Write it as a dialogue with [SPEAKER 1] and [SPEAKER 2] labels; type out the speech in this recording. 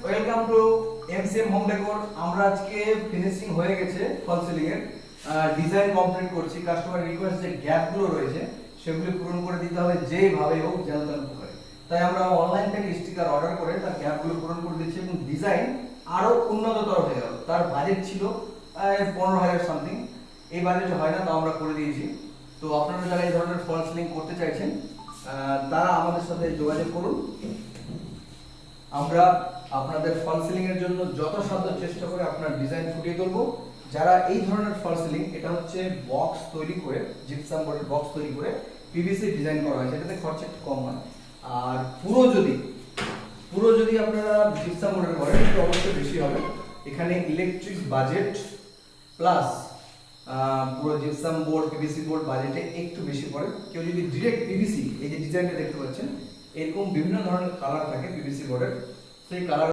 [SPEAKER 1] Welcome to MCM home decor. আমরা আজকে finishing হয়ে গেছে ফল সিলিং এর, ডিজাইন কমপ্লিট করছি। কাস্টমার রিকোয়েস্ট যে গ্যাপগুলো রয়েছে সেগুলো পূরণ করে দিতে হবে যেভাবে হোক, যেন তেন করে। তাই আমরা অনলাইন থেকে স্টিকার অর্ডার করে তার গ্যাপগুলো পূরণ করে দিচ্ছি এবং ডিজাইন আরো উন্নততর হয়ে গেল। তার বাজেট ছিল 15,000 সামথিং, এই বাজেটে হয় না, তাও আমরা করে দিয়েছি। তো আপনারা যারা এই ধরনের ফল সিলিং করতে চাইছেন তারা আমাদের সাথে যোগাযোগ করুন। আমরা আপনাদের ফল সিলিং এর জন্য যথাসাধ্য চেষ্টা করে আপনার ডিজাইন ফুটিয়ে তুলবো। যারা এই ধরনের ফল সিলিং, এটা হচ্ছে বক্স তৈরি করে, জিপসাম বোর্ডের বক্স তৈরি করে পিভিসি ডিজাইন করা হয়েছে, এটাতে খরচা একটু কম হয়। আর পুরো যদি আপনারা জিপসাম বোর্ডের করেন তো অবশ্যই বেশি হবে। এখানে ইলেকট্রিক বাজেট প্লাস পুরো জিপসাম বোর্ড পিভিসি বোর্ড বাজেটে একটু বেশি পড়ে। কেউ যদি ডিরেক্ট পিভিসি, এই যে ডিজাইনটা দেখতে পাচ্ছেন, এরকম বিভিন্ন ধরনের কালার থাকে পিভিসি বোর্ডের, সেই কালার